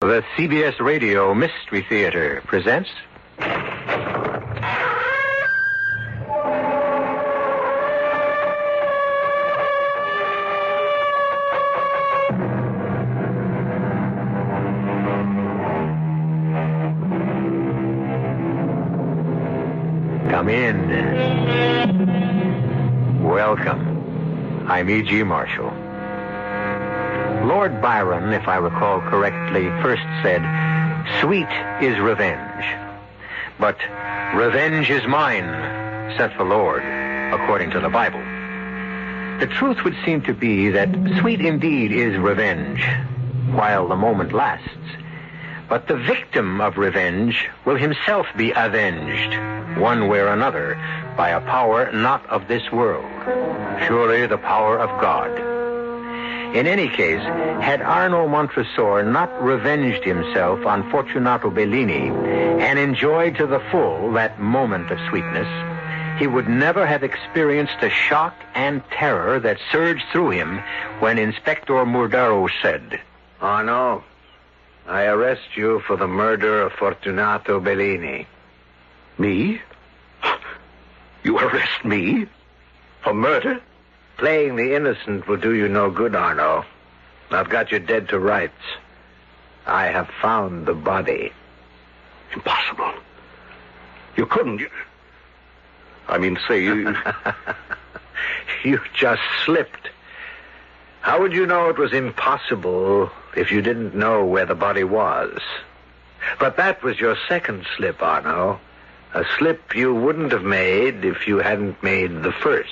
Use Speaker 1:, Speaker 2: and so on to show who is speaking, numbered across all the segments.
Speaker 1: The CBS Radio Mystery Theater presents... Come in. Welcome. I'm E.G. Marshall. Lord Byron, if I recall correctly, first said, "Sweet is revenge. But revenge is mine, saith the Lord," according to the Bible. The truth would seem to be that sweet indeed is revenge, while the moment lasts. But the victim of revenge will himself be avenged, one way or another, by a power not of this world. Surely the power of God. In any case, had Arno Montresor not revenged himself on Fortunato Bellini and enjoyed to the full that moment of sweetness, he would never have experienced the shock and terror that surged through him when Inspector Murdaro said,
Speaker 2: "Arno, I arrest you for the murder of Fortunato Bellini."
Speaker 3: Me? You arrest me? For murder?
Speaker 2: Playing the innocent will do you no good, Arno. I've got you dead to rights. I have found the body.
Speaker 3: Impossible. You couldn't. I mean, say you...
Speaker 2: You just slipped. How would you know it was impossible if you didn't know where the body was? But that was your second slip, Arno. A slip you wouldn't have made if you hadn't made the first.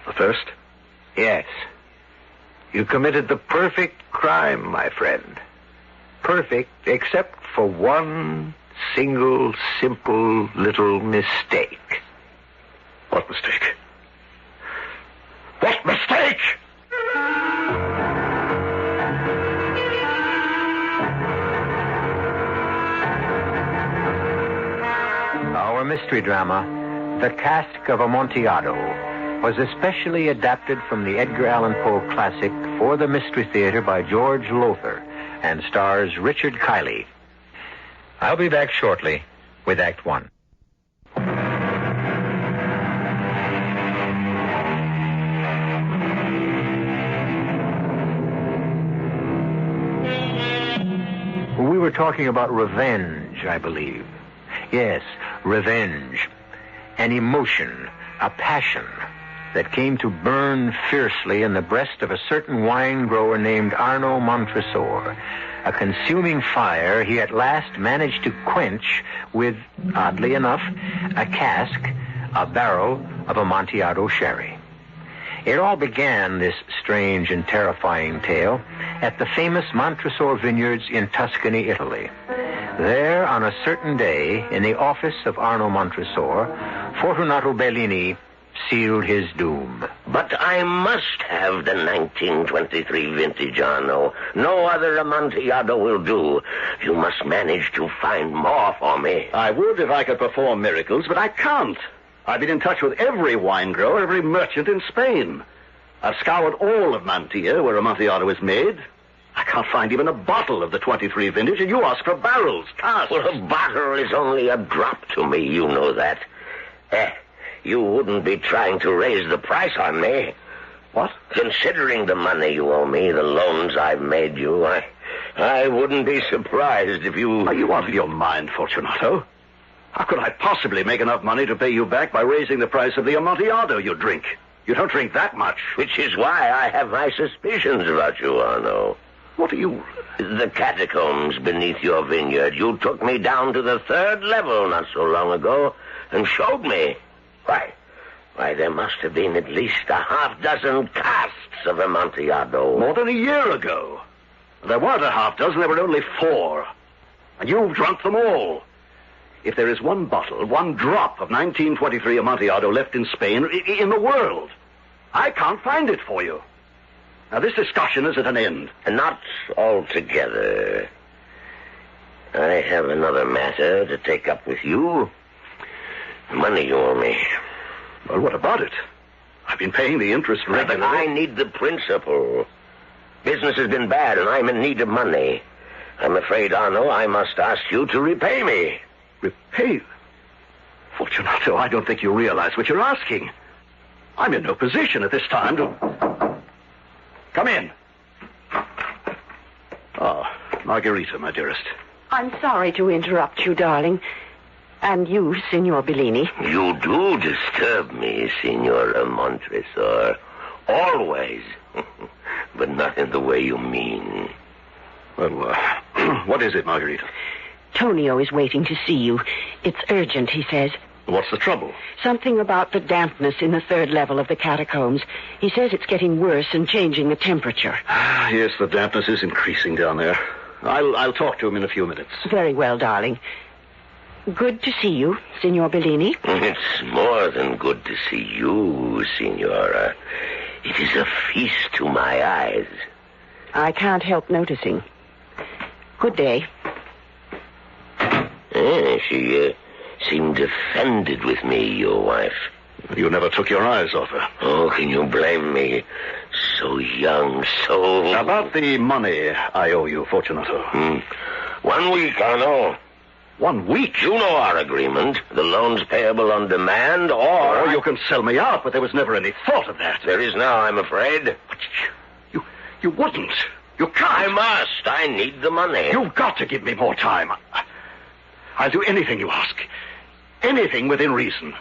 Speaker 3: The first?
Speaker 2: Yes. You committed the perfect crime, my friend. Perfect, except for one single, simple little mistake.
Speaker 3: What mistake? What mistake?
Speaker 1: Our mystery drama, The Cask of Amontillado, was especially adapted from the Edgar Allan Poe classic for the Mystery Theater by George Lothar and stars Richard Kiley. I'll be back shortly with Act One. We were talking about revenge, I believe. Yes, revenge. An emotion, a passion that came to burn fiercely in the breast of a certain wine grower named Arno Montresor, a consuming fire he at last managed to quench with, oddly enough, a cask, a barrel of Amontillado sherry. It all began, this strange and terrifying tale, at the famous Montresor vineyards in Tuscany, Italy. There, on a certain day, in the office of Arno Montresor, Fortunato Bellini sealed his doom.
Speaker 4: "But I must have the 1923 vintage, Arno. No other Amontillado will do. You must manage to find more for me."
Speaker 3: I would if I could perform miracles, but I can't. I've been in touch with every wine grower, every merchant in Spain. I've scoured all of Mantilla, where Amontillado is made. I can't find even a bottle of the 23 vintage, and you ask for barrels, casks.
Speaker 4: Well, a bottle is only a drop to me, you know that. You wouldn't be trying to raise the price on me.
Speaker 3: What?
Speaker 4: Considering the money you owe me, the loans I've made you, I wouldn't be surprised if you...
Speaker 3: Are you out of your mind, Fortunato? How could I possibly make enough money to pay you back by raising the price of the Amontillado you drink? You don't drink that much.
Speaker 4: Which is why I have my suspicions about you, Arno.
Speaker 3: What are you...
Speaker 4: The catacombs beneath your vineyard. You took me down to the 3rd level not so long ago and showed me. Why, there must have been at least a half-dozen casks of Amontillado.
Speaker 3: More than a year ago. There weren't a half-dozen, there were only 4. And you've drunk them all. If there is one bottle, one drop of 1923 Amontillado left in Spain, in the world, I can't find it for you. Now, this discussion is at an end.
Speaker 4: Not altogether. I have another matter to take up with you. Money you owe me.
Speaker 3: Well, what about it? I've been paying the interest regularly.
Speaker 4: But I need the principal. Business has been bad, and I'm in need of money. I'm afraid, Arno, I must ask you to repay me.
Speaker 3: Repay? Fortunato, I don't think you realize what you're asking. I'm in no position at this time to... Come in. Oh, Margarita, my dearest.
Speaker 5: I'm sorry to interrupt you, darling. And you, Signor Bellini.
Speaker 4: You do disturb me, Signora Montresor. Always. But not in the way you mean.
Speaker 3: Well, what is it, Margarita?
Speaker 5: Tonio is waiting to see you. It's urgent, he says.
Speaker 3: What's the trouble?
Speaker 5: Something about the dampness in the third level of the catacombs. He says it's getting worse and changing the temperature.
Speaker 3: Yes, the dampness is increasing down there. I'll talk to him in a few minutes.
Speaker 5: Very well, darling. Good to see you, Signor Bellini.
Speaker 4: It's more than good to see you, Signora. It is a feast to my eyes.
Speaker 5: I can't help noticing. Good day.
Speaker 4: She seemed offended with me, your wife.
Speaker 3: You never took your eyes off her.
Speaker 4: Oh, can you blame me? So young, so...
Speaker 3: About the money I owe you, Fortunato.
Speaker 4: 1 week, Arno.
Speaker 3: 1 week?
Speaker 4: You know our agreement. The loan's payable on demand, or...
Speaker 3: you can sell me out, but there was never any thought of that.
Speaker 4: There is now, I'm afraid.
Speaker 3: But you wouldn't. You can't.
Speaker 4: I must. I need the money.
Speaker 3: You've got to give me more time. I'll do anything you ask. Anything within reason.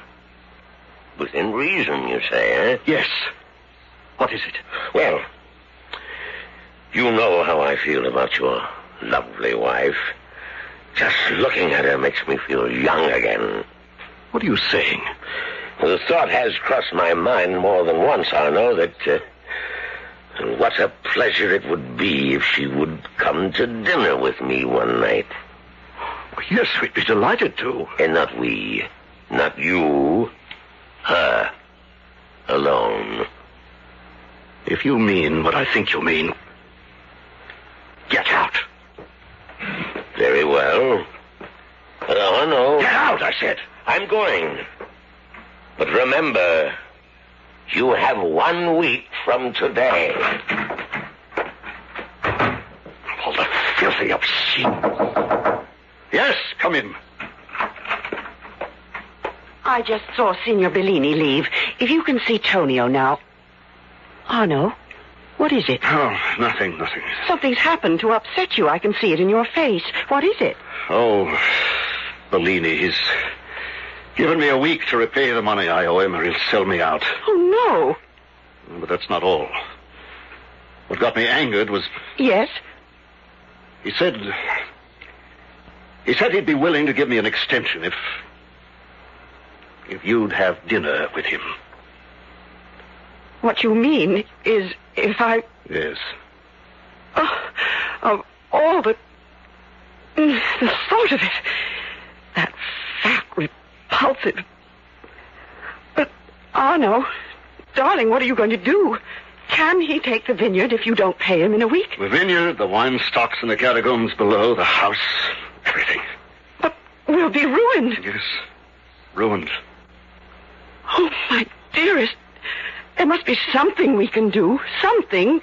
Speaker 4: Within reason, you say, eh?
Speaker 3: Yes. What is it?
Speaker 4: Well, you know how I feel about your lovely wife. Just looking at her makes me feel young again.
Speaker 3: What are you saying?
Speaker 4: The thought has crossed my mind more than once, Arno, that what a pleasure it would be if she would come to dinner with me one night.
Speaker 3: Yes, we'd be delighted to.
Speaker 4: And not we. Not you. Her. Alone.
Speaker 3: If you mean what I think you mean, get out.
Speaker 4: Very well. No.
Speaker 3: Get out, I said.
Speaker 4: I'm going. But remember, you have 1 week from today.
Speaker 3: All the filthy obscene... Yes, come in.
Speaker 5: I just saw Signor Bellini leave. If you can see Tonio now... Arno, what is it?
Speaker 3: Oh, nothing.
Speaker 5: Something's happened to upset you. I can see it in your face. What is it?
Speaker 3: Oh, Bellini, he's given me a week to repay the money I owe him, or he'll sell me out.
Speaker 5: Oh,
Speaker 3: no. But that's not all. What got me angered was...
Speaker 5: Yes?
Speaker 3: He said he'd be willing to give me an extension if you'd have dinner with him.
Speaker 5: What you mean is if I...
Speaker 3: Yes.
Speaker 5: Oh, of all the thought of it. That fat, repulsive... But, Arno, darling, what are you going to do? Can he take the vineyard if you don't pay him in a week?
Speaker 3: The vineyard, the wine stocks in the catacombs below, the house, everything.
Speaker 5: But we'll be ruined.
Speaker 3: Yes, ruined.
Speaker 5: Oh, my dearest, there must be something we can do. Something.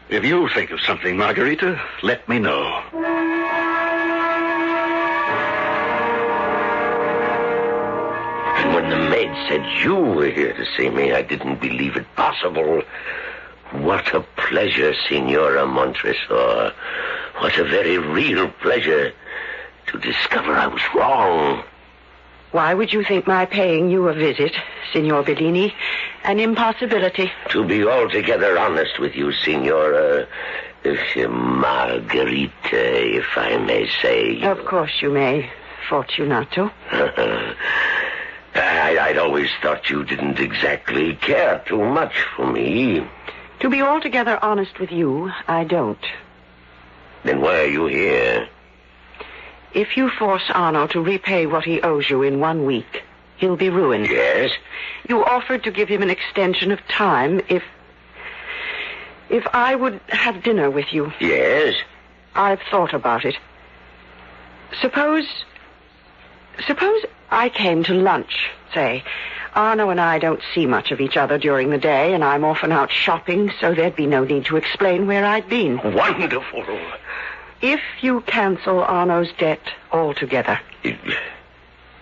Speaker 3: If you think of something, Margarita, let me know.
Speaker 4: And when the maid said you were here to see me, I didn't believe it possible. What a pleasure, Signora Montresor. What a very real pleasure to discover I was wrong.
Speaker 5: Why would you think my paying you a visit, Signor Bellini, an impossibility?
Speaker 4: To be altogether honest with you, Signora Margarita, if I may say.
Speaker 5: Of course you may, Fortunato.
Speaker 4: I'd always thought you didn't exactly care too much for me.
Speaker 5: To be altogether honest with you, I don't.
Speaker 4: Then why are you here?
Speaker 5: If you force Arno to repay what he owes you in 1 week, he'll be ruined.
Speaker 4: Yes?
Speaker 5: You offered to give him an extension of time if I would have dinner with you.
Speaker 4: Yes?
Speaker 5: I've thought about it. Suppose I came to lunch, say. Arno and I don't see much of each other during the day, and I'm often out shopping, so there'd be no need to explain where I'd been.
Speaker 4: Wonderful.
Speaker 5: if you cancel Arno's debt altogether.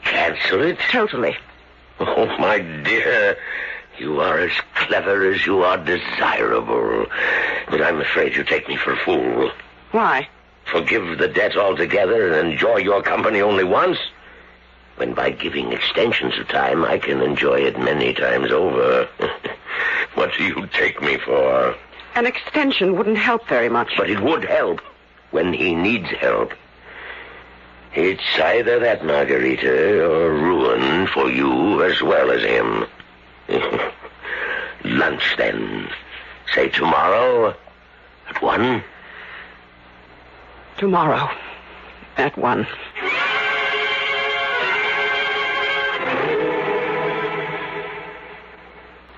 Speaker 4: Cancel it?
Speaker 5: Totally.
Speaker 4: Oh, my dear, you are as clever as you are desirable. But I'm afraid you take me for a fool.
Speaker 5: Why?
Speaker 4: Forgive the debt altogether and enjoy your company only once? When by giving extensions of time, I can enjoy it many times over. What do you take me for?
Speaker 5: An extension wouldn't help very much.
Speaker 4: But it would help when he needs help. It's either that, Margarita, or ruin for you as well as him. Lunch, then. Say tomorrow at 1.
Speaker 5: Tomorrow at 1.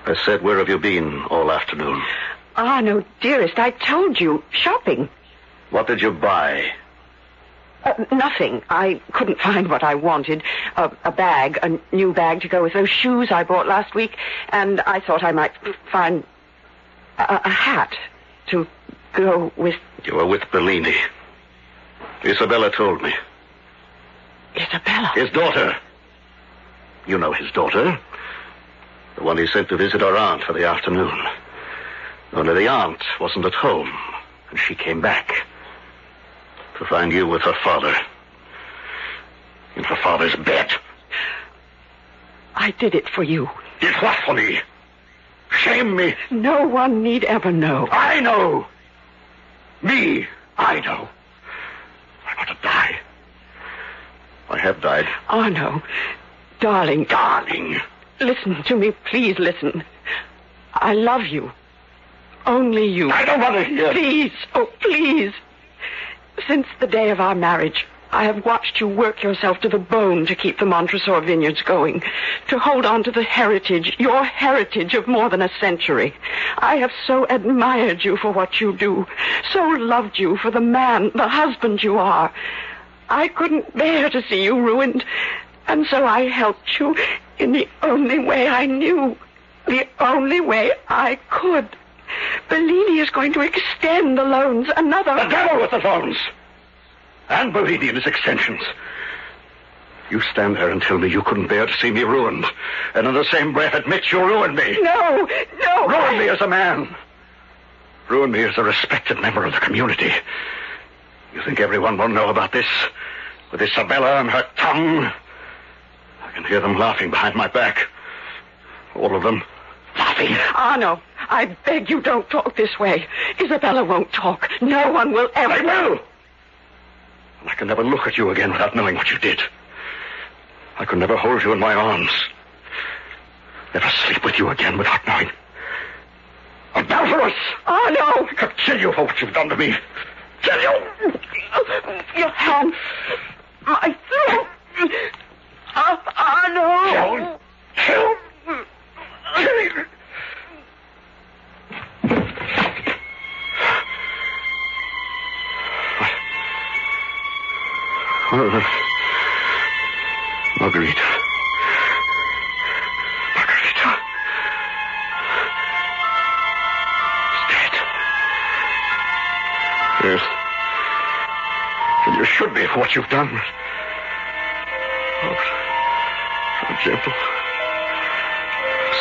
Speaker 3: I said, where have you been all afternoon?
Speaker 5: Arno, dearest, I told you. Shopping.
Speaker 3: What did you buy?
Speaker 5: Nothing. I couldn't find what I wanted. A bag, a new bag to go with those shoes I bought last week. And I thought I might find a hat to go with...
Speaker 3: You were with Bellini. Isabella told me.
Speaker 5: Isabella?
Speaker 3: His daughter. You know his daughter. The one he sent to visit our aunt for the afternoon. Only the aunt wasn't at home, and she came back to find you with her father in her father's bed.
Speaker 5: I did it for you.
Speaker 3: Did what for me? Shame me?
Speaker 5: No one need ever know.
Speaker 3: I know. Me, I know. I want to die. I have died.
Speaker 5: Arno, darling.
Speaker 3: Darling.
Speaker 5: Listen to me, please listen. I love you. Only you.
Speaker 3: I don't want to hear.
Speaker 5: Please, oh, please. Since the day of our marriage, I have watched you work yourself to the bone to keep the Montresor vineyards going, to hold on to the heritage, your heritage of more than a century. I have so admired you for what you do, so loved you for the man, the husband you are. I couldn't bear to see you ruined, and so I helped you in the only way I knew, the only way I could. Bellini is going to extend the loans another...
Speaker 3: The devil with the loans! And Bellini and his extensions. You stand there and tell me you couldn't bear to see me ruined, and in the same breath admit you ruined me.
Speaker 5: No.
Speaker 3: Ruin me as a man. Ruin me as a respected member of the community. You think everyone will know about this? With Isabella and her tongue? I can hear them laughing behind my back. All of them laughing.
Speaker 5: Arno, I beg you don't talk this way. Isabella won't talk. No one will ever...
Speaker 3: I will! And I can never look at you again without knowing what you did. I could never hold you in my arms. Never sleep with you again without knowing. Adulterous!
Speaker 5: Arno!
Speaker 3: I could kill you for what you've done to me. Kill you!
Speaker 5: Your hand. My throat. Arno!
Speaker 3: Kill you! Margarita. He's dead. Yes. And you should be for what you've done. Oh, how gentle,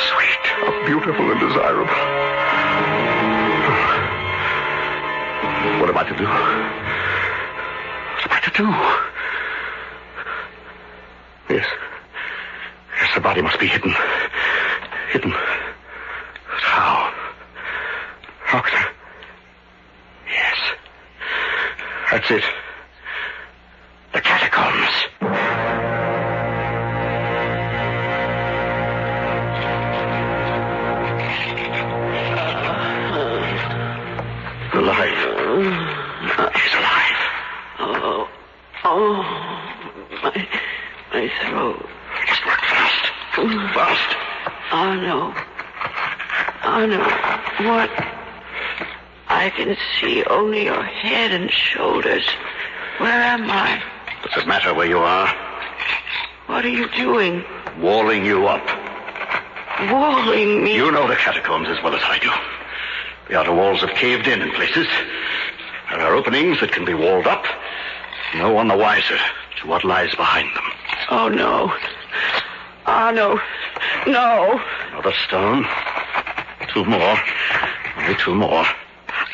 Speaker 3: sweet, how beautiful and desirable. What am I to do? What am I to do? Yes, the body must be hidden. Hidden. But how? How can I... Yes. That's it. The catacombs. Alive. He's alive.
Speaker 5: My throat.
Speaker 3: Just work fast. Fast.
Speaker 5: Arno, what? I can see only your head and shoulders. Where am I?
Speaker 3: Does it matter where you are?
Speaker 5: What are you doing?
Speaker 3: Walling you up.
Speaker 5: Walling me?
Speaker 3: You know the catacombs as well as I do. The outer walls have caved in places. There are openings that can be walled up. No one the wiser to what lies behind them.
Speaker 5: Oh, no. Arno, no.
Speaker 3: Another stone. 2 more. Only 2 more.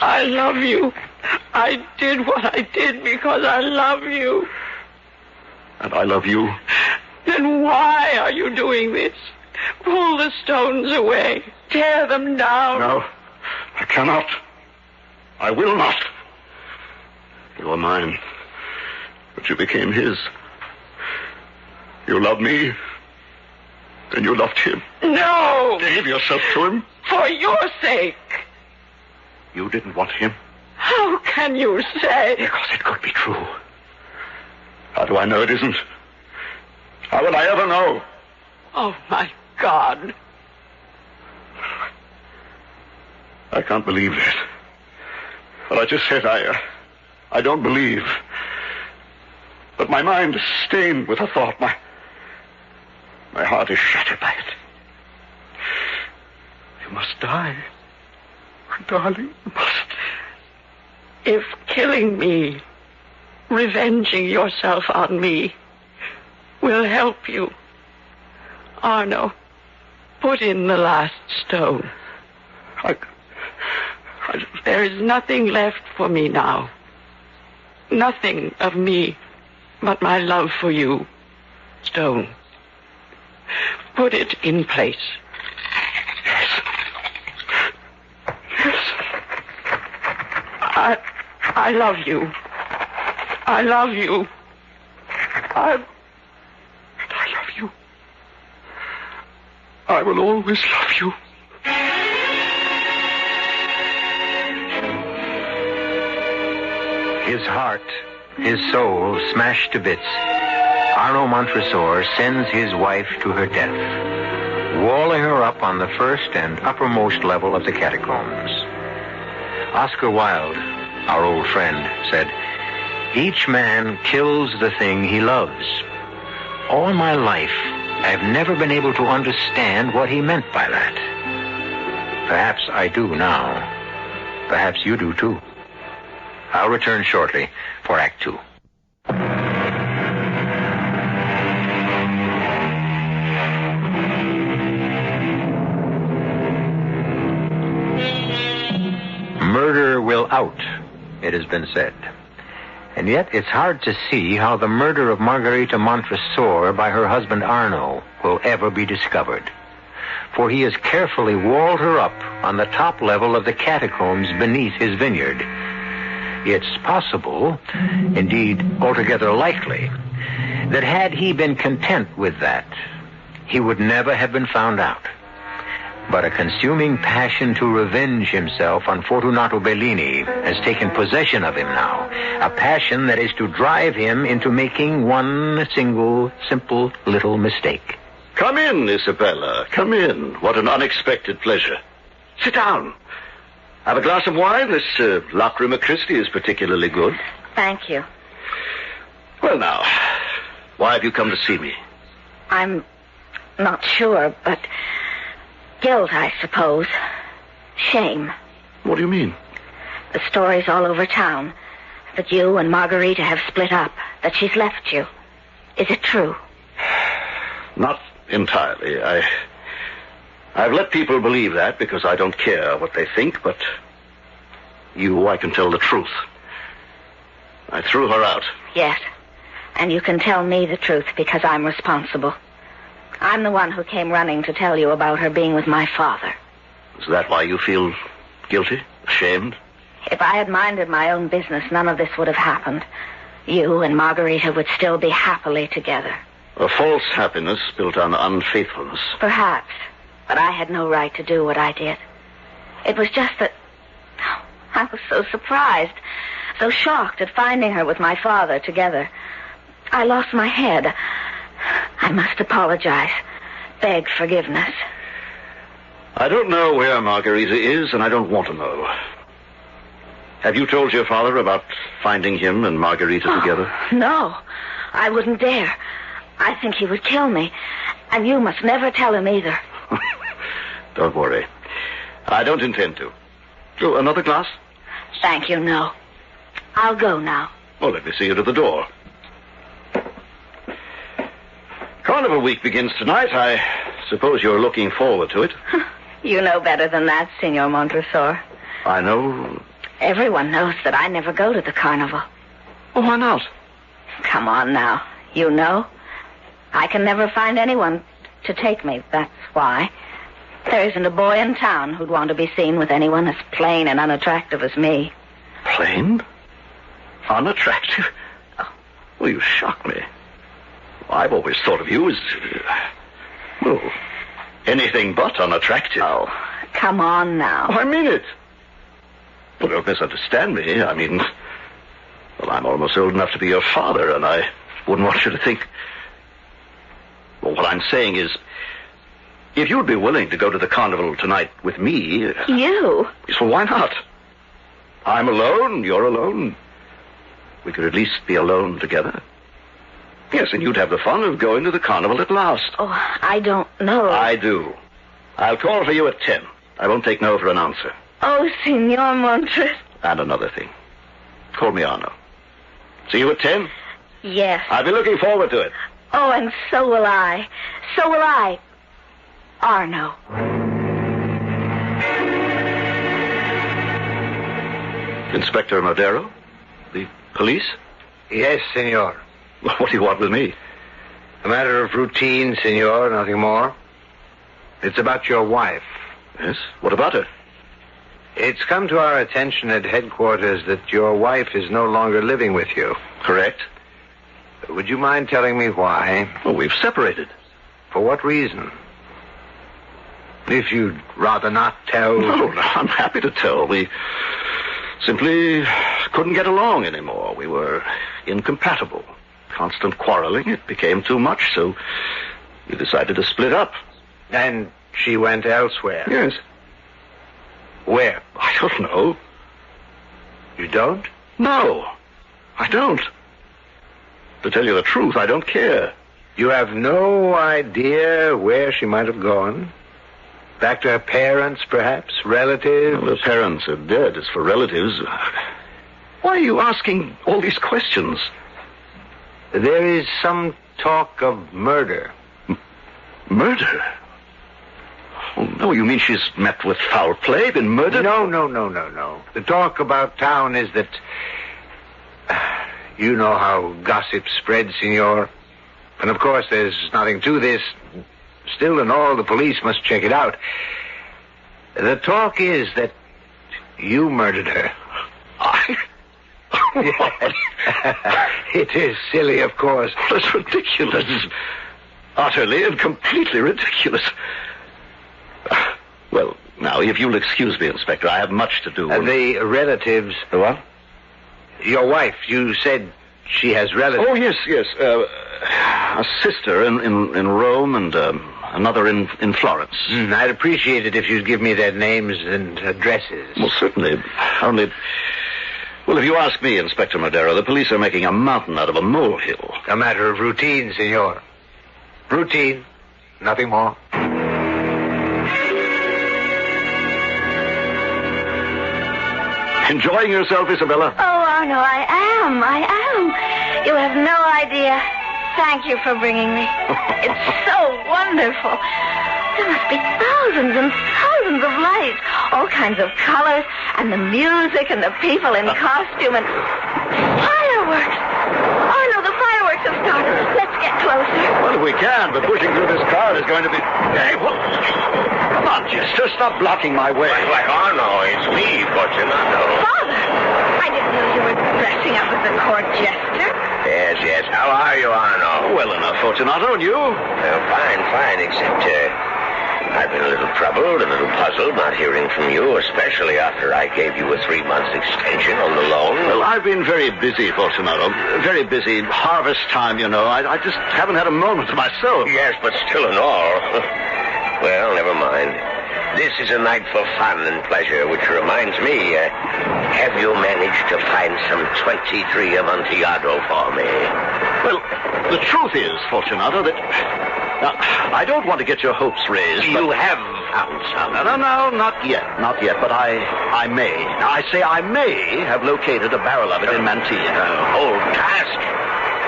Speaker 5: I love you. I did what I did because I love you.
Speaker 3: And I love you.
Speaker 5: Then why are you doing this? Pull the stones away. Tear them down.
Speaker 3: No, I cannot. I will not. You are mine, but you became his. You loved me, and you loved him.
Speaker 5: No!
Speaker 3: Gave yourself to him.
Speaker 5: For your sake.
Speaker 3: You didn't want him.
Speaker 5: How can you say?
Speaker 3: Because it could be true. How do I know it isn't? How will I ever know?
Speaker 5: Oh, my God.
Speaker 3: I can't believe this. What I just said, I don't believe. But my mind is stained with the thought. My heart is shattered by it. You must die. Darling, you must.
Speaker 5: If killing me, revenging yourself on me, will help you, Arno, put in the last stone. There is nothing left for me now. Nothing of me but my love for you, stone. Put it in place.
Speaker 3: Yes.
Speaker 5: I love you. I love you. I love you. I will always love you.
Speaker 1: His heart, his soul smashed to bits, Arno Montresor sends his wife to her death, walling her up on the first and uppermost level of the catacombs. Oscar Wilde, our old friend, said, "Each man kills the thing he loves." All my life, I've never been able to understand what he meant by that. Perhaps I do now. Perhaps you do too. I'll return shortly for Act 2. Murder will out, it has been said. And yet it's hard to see how the murder of Margarita Montresor by her husband Arno will ever be discovered. For he has carefully walled her up on the top level of the catacombs beneath his vineyard. It's possible, indeed altogether likely, that had he been content with that, he would never have been found out. But a consuming passion to revenge himself on Fortunato Bellini has taken possession of him now. A passion that is to drive him into making one single, simple little mistake.
Speaker 3: Come in, Isabella. Come in. What an unexpected pleasure. Sit down. Have a glass of wine? This Lacrima Christi is particularly good.
Speaker 6: Thank you.
Speaker 3: Well, now, why have you come to see me?
Speaker 6: I'm not sure, but guilt, I suppose. Shame.
Speaker 3: What do you mean?
Speaker 6: The story's all over town that you and Margarita have split up, that she's left you. Is it true?
Speaker 3: Not entirely. I've let people believe that because I don't care what they think, but you, I can tell the truth. I threw her out.
Speaker 6: Yes, and you can tell me the truth because I'm responsible. I'm the one who came running to tell you about her being with my father.
Speaker 3: Is that why you feel guilty? Ashamed?
Speaker 6: If I had minded my own business, none of this would have happened. You and Margarita would still be happily together.
Speaker 3: A false happiness built on unfaithfulness.
Speaker 6: Perhaps, but I had no right to do what I did. It was just that I was so surprised, so shocked at finding her with my father together. I lost my head. I must apologize, beg forgiveness.
Speaker 3: I don't know where Margarita is, and I don't want to know. Have you told your father about finding him and Margarita together?
Speaker 6: No, I wouldn't dare. I think he would kill me, and you must never tell him either.
Speaker 3: Don't worry. I don't intend to. Oh, another glass?
Speaker 6: Thank you, no. I'll go now.
Speaker 3: Well, let me see you to the door. Carnival week begins tonight. I suppose you're looking forward to it.
Speaker 6: You know better than that, Signor Montresor.
Speaker 3: I know.
Speaker 6: Everyone knows that I never go to the carnival.
Speaker 3: Oh, why not?
Speaker 6: Come on now. You know. I can never find anyone to take me. That's why. There isn't a boy in town who'd want to be seen with anyone as plain and unattractive as me.
Speaker 3: Plain? Unattractive?
Speaker 6: Oh.
Speaker 3: Well, you shock me. I've always thought of you as, well, anything but unattractive.
Speaker 6: Oh, come on now.
Speaker 3: Oh, I mean it. Well, don't misunderstand me. I mean, well, I'm almost old enough to be your father, and I wouldn't want you to think... Well, what I'm saying is, if you'd be willing to go to the carnival tonight with me...
Speaker 6: You?
Speaker 3: Yes, well, why not? I'm alone, you're alone. We could at least be alone together. Yes, and you'd have the fun of going to the carnival at last.
Speaker 6: Oh, I don't know.
Speaker 3: I do. I'll call for you at 10. I won't take no for an answer.
Speaker 6: Oh, Signor Montres.
Speaker 3: And another thing. Call me Arno. See you at 10?
Speaker 6: Yes.
Speaker 3: I'll be looking forward to it.
Speaker 6: Oh, and so will I. So will I. Arno.
Speaker 3: Inspector Modero? The police?
Speaker 2: Yes, senor.
Speaker 3: What do you want with me?
Speaker 2: A matter of routine, senor, nothing more. It's about your wife.
Speaker 3: Yes? What about her?
Speaker 2: It's come to our attention at headquarters that your wife is no longer living with you.
Speaker 3: Correct.
Speaker 2: Would you mind telling me why?
Speaker 3: Oh, we've separated.
Speaker 2: For what reason? If you'd rather not tell...
Speaker 3: No, I'm happy to tell. We simply couldn't get along anymore. We were incompatible. Constant quarreling. It became too much, so we decided to split up.
Speaker 2: And she went elsewhere?
Speaker 3: Yes.
Speaker 2: Where?
Speaker 3: I don't know.
Speaker 2: You don't?
Speaker 3: No, I don't. To tell you the truth, I don't care.
Speaker 2: You have no idea where she might have gone? Back to her parents, perhaps? Relatives?
Speaker 3: Well, her parents are dead. As for relatives... Why are you asking all these questions?
Speaker 2: There is some talk of murder.
Speaker 3: Murder? Oh, no, you mean she's met with foul play, been murdered?
Speaker 2: No. The talk about town is that... You know how gossip spreads, senor. And of course, there's nothing to this. Still and all, the police must check it out. The talk is that you murdered her.
Speaker 3: I?
Speaker 2: It is silly, of course.
Speaker 3: That's ridiculous. Utterly and completely ridiculous. Well, now, if you'll excuse me, Inspector, I have much to do.
Speaker 2: The relatives...
Speaker 3: The what?
Speaker 2: Your wife, you said she has relatives.
Speaker 3: Oh, yes. A sister in Rome and another in Florence.
Speaker 2: I'd appreciate it if you'd give me their names and addresses.
Speaker 3: Well, certainly. Only... Well, if you ask me, Inspector Modero, the police are making a mountain out of a molehill.
Speaker 2: A matter of routine, senor. Routine. Nothing more.
Speaker 3: Enjoying yourself, Isabella?
Speaker 6: Oh, Arno, I am. You have no idea. Thank you for bringing me. It's so wonderful. There must be thousands and thousands of lights, all kinds of colors, and the music and the people in costume and fireworks. Arno, the fireworks have started. Let's get closer.
Speaker 3: Well, we can, but pushing through this crowd is going to be... Hey, what? Come on, Chester, stop blocking my way.
Speaker 4: Why, Arno, it's me, Fortunato.
Speaker 6: Father, I didn't know you were dressing up as a court jester.
Speaker 4: Yes. How are you, Arno?
Speaker 3: Well enough, Fortunato, and you?
Speaker 4: Well, fine, except, I've been a little troubled, a little puzzled not hearing from you, especially after I gave you a 3-month extension on the loan.
Speaker 3: Well, I've been very busy, Fortunato. Very busy. Harvest time, you know. I just haven't had a moment to myself.
Speaker 4: Yes, but still and all. Well, never mind. This is a night for fun and pleasure, which reminds me, have you managed to find some 23 Amontillado for me?
Speaker 3: Well, the truth is, Fortunato, that... Now, I don't want to get your hopes raised.
Speaker 4: You have found some.
Speaker 3: No, not yet. But I may. Now, I say I may have located a barrel of it in Mantilla.
Speaker 4: Old cask?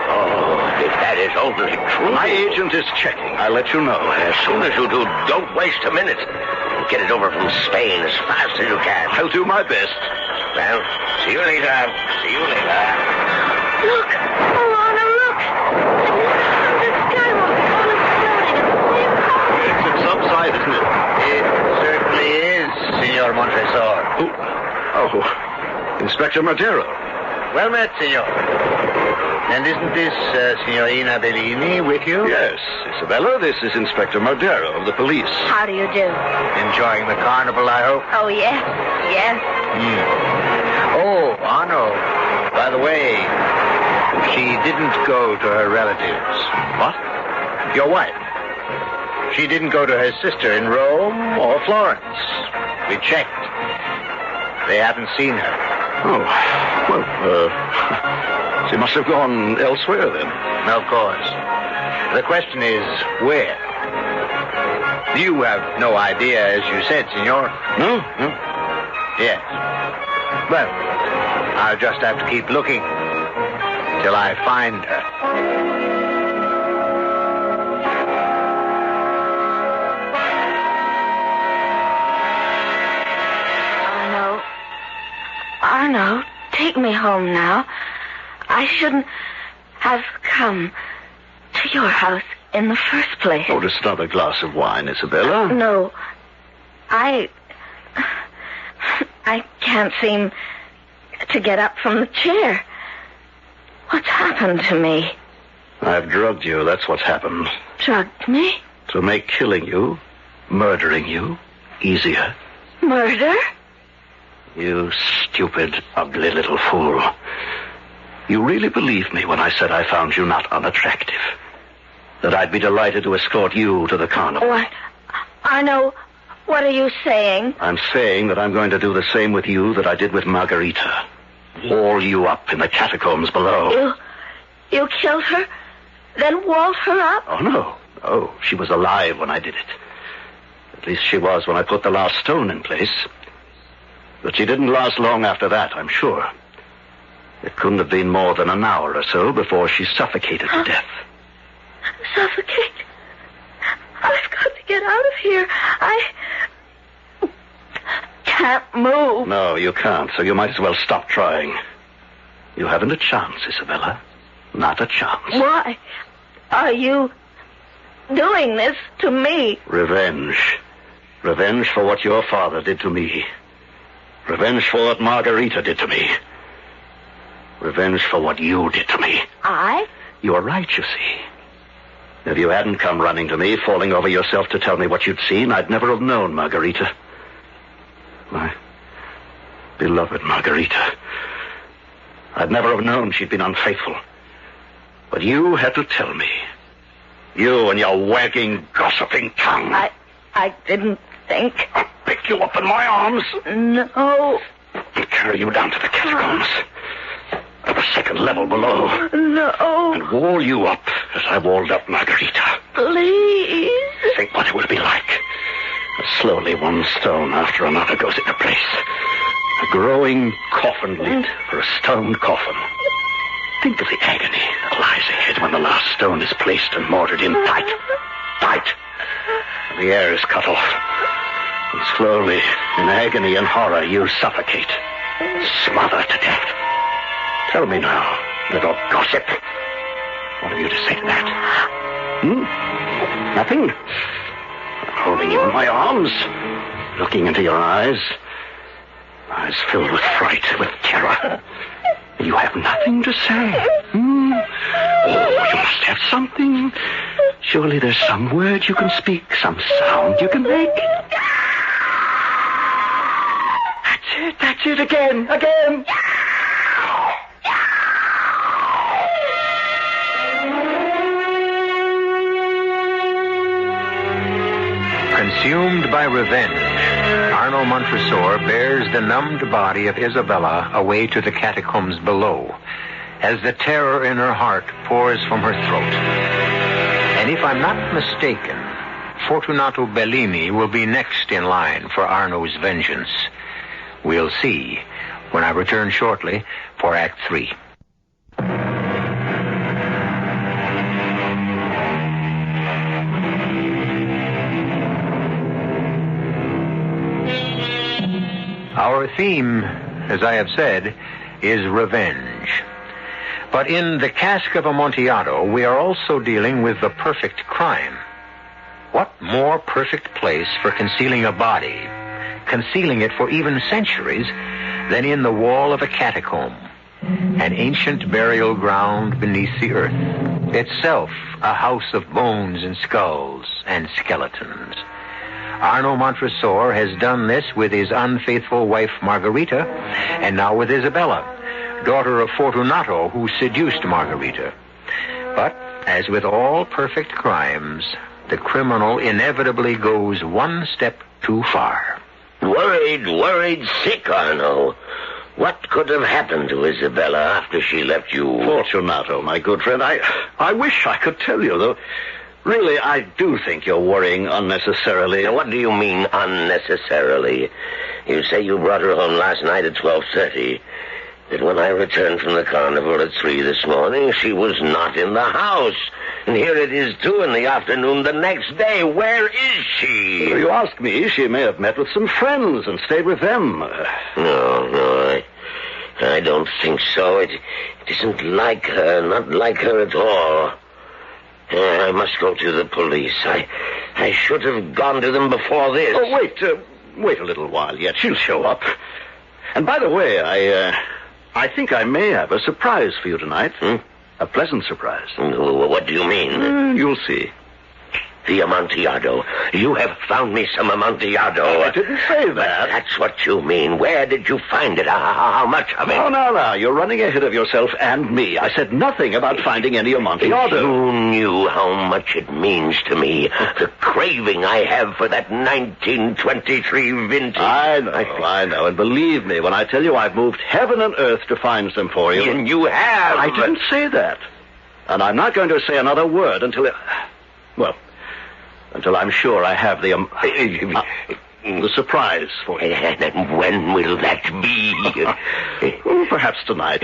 Speaker 4: Oh, if that is only true.
Speaker 3: My agent is checking. I'll let you know.
Speaker 4: As soon as you do, don't waste a minute. Get it over from Spain as fast as you can.
Speaker 3: I'll do my best.
Speaker 4: Well, see you later.
Speaker 6: Look! Oh, Anna, look! This skyrocket all exploding at the same time.
Speaker 3: It's subside, isn't it?
Speaker 2: It certainly is, Senor Montresor.
Speaker 3: Oh, Inspector Madero.
Speaker 2: Well met, Senor. And isn't this Signorina Bellini with you?
Speaker 3: Yes, Isabella, this is Inspector Madero of the police.
Speaker 6: How do you do?
Speaker 2: Enjoying the carnival, I hope?
Speaker 6: Oh, yes.
Speaker 2: Oh, Arno, by the way, she didn't go to her relatives.
Speaker 3: What?
Speaker 2: Your wife. She didn't go to her sister in Rome or Florence. We checked. They haven't seen her.
Speaker 3: Oh, well, she must have gone elsewhere then.
Speaker 2: Of course. The question is, where? You have no idea, as you said, Senor.
Speaker 3: No?
Speaker 2: Yes. Well, I'll just have to keep looking till I find her.
Speaker 6: Arno, take me home now. I shouldn't have come to your house in the first place.
Speaker 3: Oh, just another glass of wine, Isabella.
Speaker 6: No. I can't seem to get up from the chair. What's happened to me?
Speaker 3: I've drugged you, that's what's happened.
Speaker 6: Drugged me?
Speaker 3: To make killing you, murdering you, easier.
Speaker 6: Murder?
Speaker 3: You stupid, ugly little fool. You really believed me when I said I found you not unattractive. That I'd be delighted to escort you to the carnival.
Speaker 6: What? Arno, what are you saying?
Speaker 3: I'm saying that I'm going to do the same with you that I did with Margarita. Wall you up in the catacombs below.
Speaker 6: You killed her? Then walled her up?
Speaker 3: Oh, no. Oh, she was alive when I did it. At least she was when I put the last stone in place. But she didn't last long after that, I'm sure. It couldn't have been more than an hour or so before she suffocated to death.
Speaker 6: Suffocate? I've got to get out of here. I can't move.
Speaker 3: No, you can't, so you might as well stop trying. You haven't a chance, Isabella. Not a chance.
Speaker 6: Why are you doing this to me?
Speaker 3: Revenge. Revenge for what your father did to me. Revenge for what Margarita did to me. Revenge for what you did to me.
Speaker 6: I?
Speaker 3: You are right, you see. If you hadn't come running to me, falling over yourself to tell me what you'd seen, I'd never have known Margarita. My beloved Margarita. I'd never have known she'd been unfaithful. But you had to tell me. You and your wagging, gossiping tongue.
Speaker 6: I didn't think.
Speaker 3: I'll pick you up in my arms.
Speaker 6: No.
Speaker 3: And carry you down to the catacombs. At the second level below.
Speaker 6: No.
Speaker 3: And wall you up as I walled up Margarita.
Speaker 6: Please.
Speaker 3: Think what it will be like. As slowly one stone after another goes into place. A growing coffin lid for a stone coffin. Think of the agony that lies ahead when the last stone is placed and mortared in tight. Tight. And the air is cut off. And slowly, in agony and horror, you suffocate. Smother to death. Tell me now, little gossip. What have you to say to that? Nothing? I'm holding you in my arms, looking into your eyes. Eyes filled with fright, with terror. You have nothing to say. Oh, you must have something. Surely there's some word you can speak, some sound you can make. That's it, again.
Speaker 1: Consumed by revenge, Arno Montresor bears the numbed body of Isabella away to the catacombs below, as the terror in her heart pours from her throat. And if I'm not mistaken, Fortunato Bellini will be next in line for Arno's vengeance. We'll see when I return shortly for Act 3. Our theme, as I have said, is revenge. But in the Cask of Amontillado, we are also dealing with the perfect crime. What more perfect place for concealing a body, concealing it for even centuries, than in the wall of a catacomb, an ancient burial ground beneath the earth, itself a house of bones and skulls and skeletons. Arno Montresor has done this with his unfaithful wife Margarita, and now with Isabella, daughter of Fortunato, who seduced Margarita. But, as with all perfect crimes, the criminal inevitably goes one step too far.
Speaker 4: Worried sick, Arno. What could have happened to Isabella after she left you?
Speaker 3: Fortunato, my good friend, I wish I could tell you, though. Really, I do think you're worrying unnecessarily.
Speaker 4: Now, what do you mean, unnecessarily? You say you brought her home last night at 12:30. That when I returned from the carnival at 3 this morning, she was not in the house. And here it is 2 in the afternoon the next day. Where is she?
Speaker 3: You ask me, she may have met with some friends and stayed with them.
Speaker 4: No, I don't think so. It isn't like her, not like her at all. I must go to the police. I should have gone to them before this.
Speaker 3: Oh, wait a little while yet. She'll show up. And by the way, I think I may have a surprise for you tonight. A pleasant surprise.
Speaker 4: What do you mean?
Speaker 3: You'll see.
Speaker 4: The Amontillado. You have found me some Amontillado.
Speaker 3: I didn't say that.
Speaker 4: That's what you mean. Where did you find it? How much of it?
Speaker 3: Oh, now. You're running ahead of yourself and me. I said nothing about finding any Amontillado.
Speaker 4: If you knew how much it means to me, the craving I have for that 1923 vintage.
Speaker 3: I know. And believe me, when I tell you I've moved heaven and earth to find some for you.
Speaker 4: And you have.
Speaker 3: I didn't say that. And I'm not going to say another word until I'm sure I have the surprise for you.
Speaker 4: And when will that be?
Speaker 3: Perhaps tonight.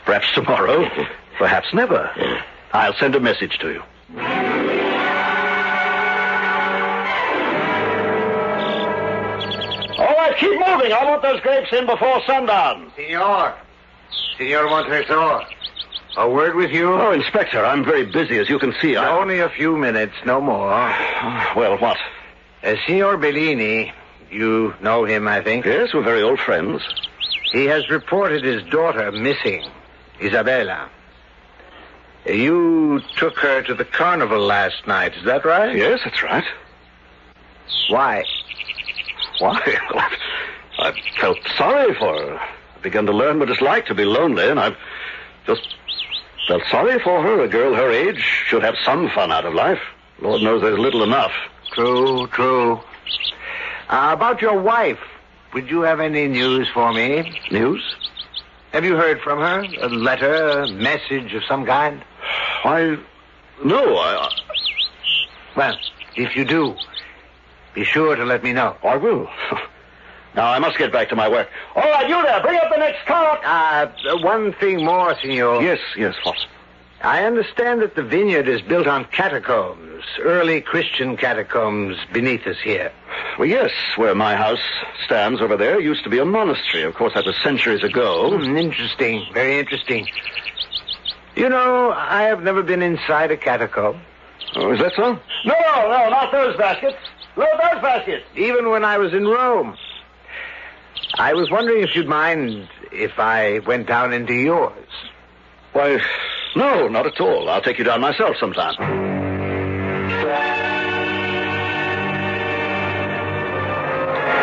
Speaker 3: Perhaps tomorrow. Perhaps never. I'll send a message to you. All right, keep moving. I want those grapes in before sundown.
Speaker 2: Senor Montresor, a word with you?
Speaker 3: Oh, Inspector, I'm very busy, as you can see.
Speaker 2: Only a few minutes, no more.
Speaker 3: Well, what?
Speaker 2: Signor Bellini, you know him, I think.
Speaker 3: Yes, we're very old friends.
Speaker 2: He has reported his daughter missing, Isabella. You took her to the carnival last night, is that right?
Speaker 3: Yes, that's right.
Speaker 2: Why?
Speaker 3: Why? I felt sorry for her. I've begun to learn what it's like to be lonely, and I've just felt sorry for her. A girl her age should have some fun out of life. Lord knows there's little enough.
Speaker 2: True. About your wife, would you have any news for me?
Speaker 3: News?
Speaker 2: Have you heard from her? A letter, a message of some kind?
Speaker 3: No.
Speaker 2: Well, if you do, be sure to let me know.
Speaker 3: I will. Now, I must get back to my work. All right, you there, bring up the next cart.
Speaker 2: One thing more, senor.
Speaker 3: Yes, what?
Speaker 2: I understand that the vineyard is built on catacombs, early Christian catacombs beneath us here.
Speaker 3: Well, yes, where my house stands over there used to be a monastery. Of course, that was centuries ago.
Speaker 2: Interesting, very interesting. You know, I have never been inside a catacomb.
Speaker 3: Oh, is that so? No, not those baskets. Load those baskets.
Speaker 2: Even when I was in Rome. I was wondering if you'd mind if I went down into yours.
Speaker 3: Why, no, not at all. I'll take you down myself sometime.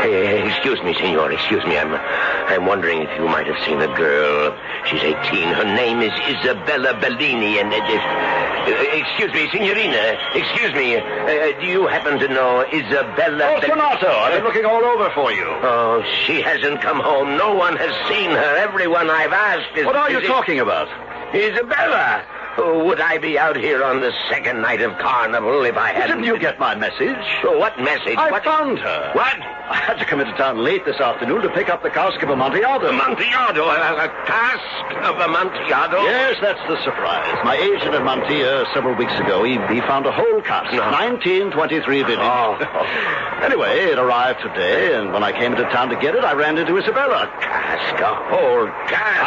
Speaker 4: Excuse me, senor. Excuse me. I'm wondering if you might have seen a girl. She's 18. Her name is Isabella Bellini, and excuse me, signorina. Excuse me. Do you happen to know Isabella?
Speaker 3: Fortunato, I've been looking all over for you.
Speaker 4: Oh, she hasn't come home. No one has seen her. Everyone I've asked is...
Speaker 3: What are you talking about?
Speaker 4: Isabella. Would I be out here on the second night of Carnival if I hadn't...
Speaker 3: Didn't you get my message?
Speaker 4: What message?
Speaker 3: I found her.
Speaker 4: What?
Speaker 3: I had to come into town late this afternoon to pick up the Cask of Amontillado.
Speaker 4: Amontillado? A cask of Amontillado?
Speaker 3: Yes, that's the surprise. My agent at Montilla several weeks ago, he found a whole cask.
Speaker 4: No.
Speaker 3: 1923 vintage.
Speaker 4: Oh.
Speaker 3: Anyway, it arrived today, and when I came into town to get it, I ran into Isabella.
Speaker 4: Cask, a whole cask.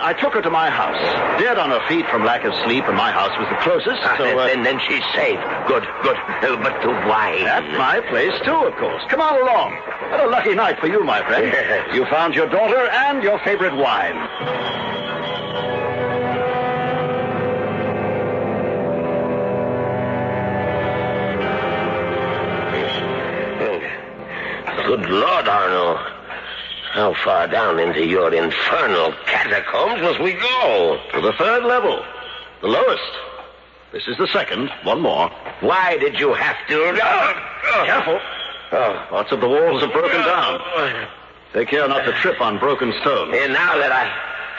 Speaker 3: I took her to my house. Dead on her feet from lack of sleep, and my house was the closest, so...
Speaker 4: And then she's safe. Good. But the wine...
Speaker 3: At my place, too, of course. Come on along. What a lucky night for you, my friend.
Speaker 4: Yes.
Speaker 3: You found your daughter and your favorite wine.
Speaker 4: Good Lord, Arnold. How far down into your infernal catacombs must we go?
Speaker 3: To the third level. The lowest. This is the second. One more.
Speaker 4: Why did you have to...
Speaker 3: Careful. Parts of the walls have broken down. Take care not to trip on broken stones.
Speaker 4: And now that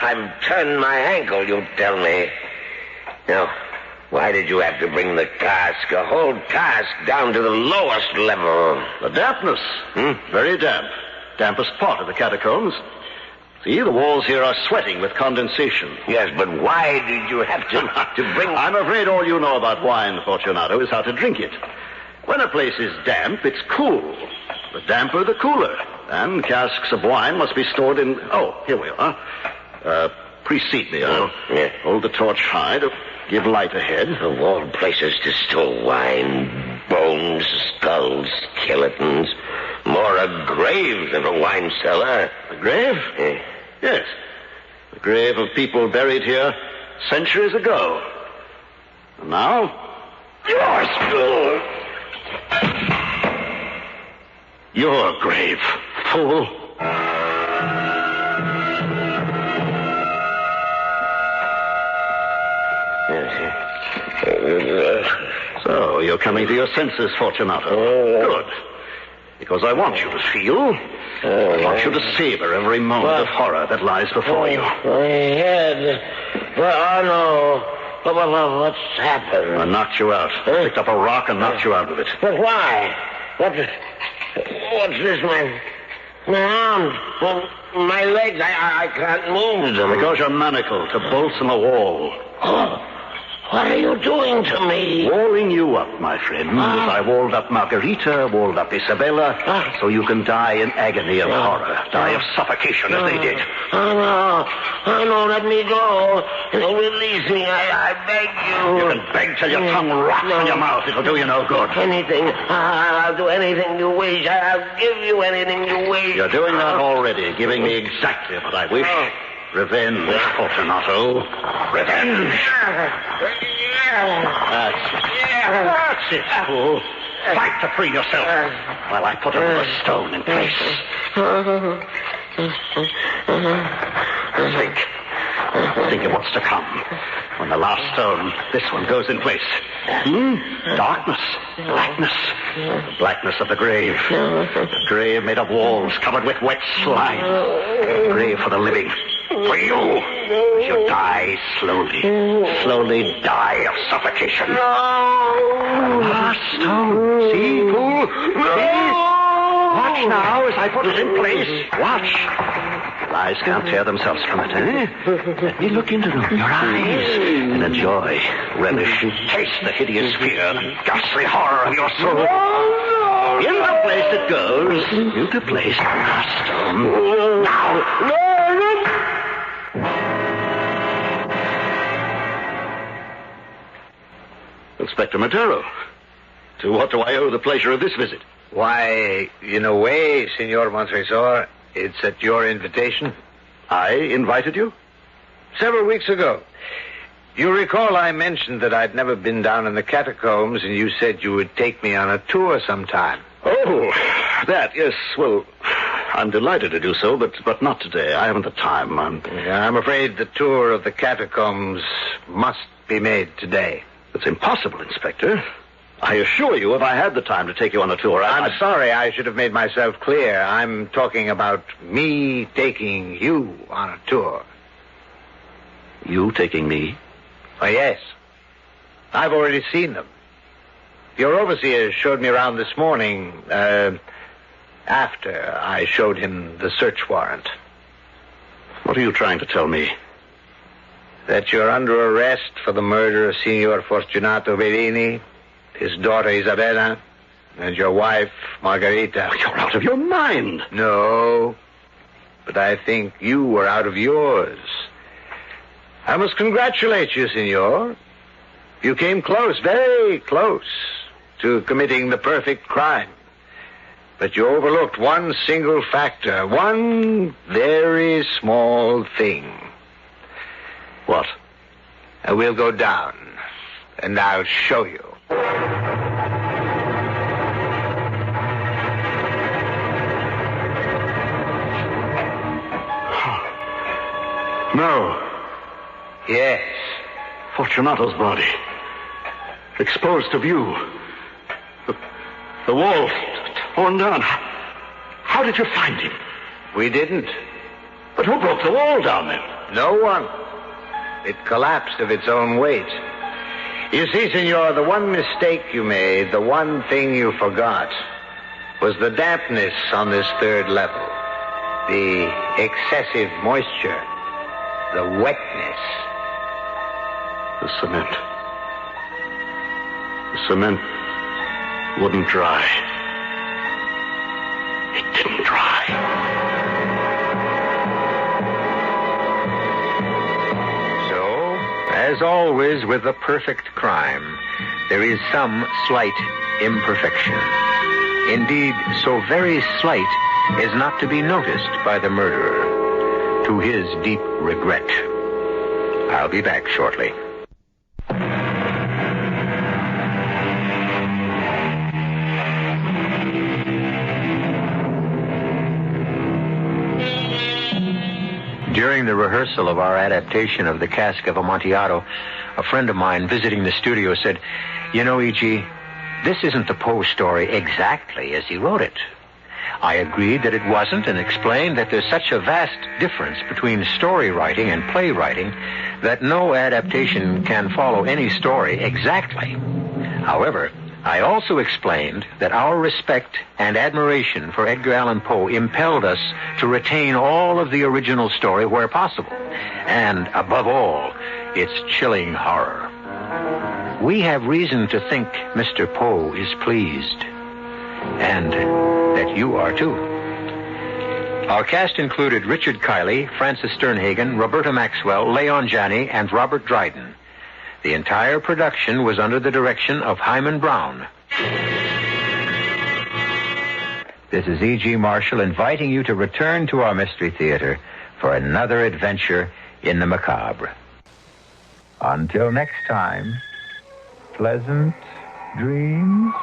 Speaker 4: I've turned my ankle, you tell me. Now, why did you have to bring the cask, a whole cask, down to the lowest level?
Speaker 3: The dampness. Very damp. Dampest part of the catacombs. See, the walls here are sweating with condensation.
Speaker 4: Yes, but why did you have to bring...
Speaker 3: I'm afraid all you know about wine, Fortunato, is how to drink it. When a place is damp, it's cool. The damper, the cooler. And casks of wine must be stored in... Oh, here we are. Precede me. I'll hold the torch high to give light ahead.
Speaker 4: Of all places to store wine, bones, skulls, skeletons. More a grave than a wine cellar.
Speaker 3: A grave? Yes. The grave of people buried here centuries ago. And now... yours! Your grave, fool. So, you're coming to your senses, Fortunato. Good. Because I want you to feel. I want you to savor every moment of horror that lies before you.
Speaker 4: My head. Oh, no. What's happened?
Speaker 3: I knocked you out. Picked up a rock and knocked you out with it.
Speaker 4: But why? What's this, my arms? My legs, I can't move them.
Speaker 3: Because you're manacled to bolts in the wall.
Speaker 4: Oh, what are you doing to me?
Speaker 3: Walling you up, my friend, as I walled up Margarita, walled up Isabella, so you can die in agony of horror, die of suffocation as they did.
Speaker 4: Oh, no, let me go. Release me, I beg you.
Speaker 3: You can beg till your tongue rots in your mouth. It'll do you no good.
Speaker 4: Anything. I'll do anything you wish. I'll give you anything you wish.
Speaker 3: You're doing that already, giving me exactly what I wish. Revenge, Fortunato. Revenge. That's it, fool. Fight to free yourself while I put another stone in place. Think of what's to come. When the last stone, this one, goes in place. Darkness, blackness, the blackness of the grave. The grave made of walls covered with wet slime. A grave for the living. For you. You die slowly. Slowly die of suffocation. The last stone. See, fool? See? Watch now as I put it in place. Watch. Eyes can't tear themselves from it, eh? Let me look into them, your eyes, and enjoy, relish, taste the hideous fear, the ghastly horror of your soul. Into place it goes. Into place. Last stone. Now. Inspector Montero, to what do I owe the pleasure of this visit?
Speaker 2: Why, in a way, Senor Montresor, it's at your invitation.
Speaker 3: I invited you?
Speaker 2: Several weeks ago. You recall I mentioned that I'd never been down in the catacombs, and you said you would take me on a tour sometime.
Speaker 3: Oh, that, yes. Well, I'm delighted to do so, but not today. I haven't the time.
Speaker 2: I'm afraid the tour of the catacombs must be made today.
Speaker 3: It's impossible, Inspector. I assure you, if I had the time to take you on a tour,
Speaker 2: I'm sorry, I should have made myself clear. I'm talking about me taking you on a tour.
Speaker 3: You taking me
Speaker 2: Oh, yes. I've already seen them. Your overseer showed me around this morning, after I showed him the search warrant.
Speaker 3: What are you trying to tell me?
Speaker 2: That you're under arrest for the murder of Signor Fortunato Bellini, his daughter Isabella, and your wife Margarita.
Speaker 3: You're out of your mind.
Speaker 2: No, but I think you were out of yours. I must congratulate you, Signor. You came close, very close, to committing the perfect crime. But you overlooked one single factor, one very small thing.
Speaker 3: What?
Speaker 2: We'll go down, and I'll show you.
Speaker 3: No.
Speaker 2: Yes.
Speaker 3: Fortunato's body. Exposed to view. The wall torn down. How did you find him?
Speaker 2: We didn't.
Speaker 3: But who broke the wall down then?
Speaker 2: No one. It collapsed of its own weight. You see, Senor, the one mistake you made, the one thing you forgot, was the dampness on this third level. The excessive moisture. The wetness.
Speaker 3: The cement. The cement wouldn't dry. It didn't dry.
Speaker 1: So, as always with a perfect crime, there is some slight imperfection. Indeed, so very slight as not to be noticed by the murderer, to his deep regret. I'll be back shortly. During the rehearsal of our adaptation of the Cask of Amontillado, a friend of mine visiting the studio said, "You know, E.G., this isn't the Poe story exactly as he wrote it." I agreed that it wasn't and explained that there's such a vast difference between story writing and playwriting that no adaptation can follow any story exactly. However, I also explained that our respect and admiration for Edgar Allan Poe impelled us to retain all of the original story where possible, and, above all, its chilling horror. We have reason to think Mr. Poe is pleased, and that you are too. Our cast included Richard Kiley, Francis Sternhagen, Roberta Maxwell, Leon Janney, and Robert Dryden. The entire production was under the direction of Hyman Brown.
Speaker 7: This is E.G. Marshall inviting you to return to our Mystery Theater for another adventure in the macabre. Until next time, pleasant dreams.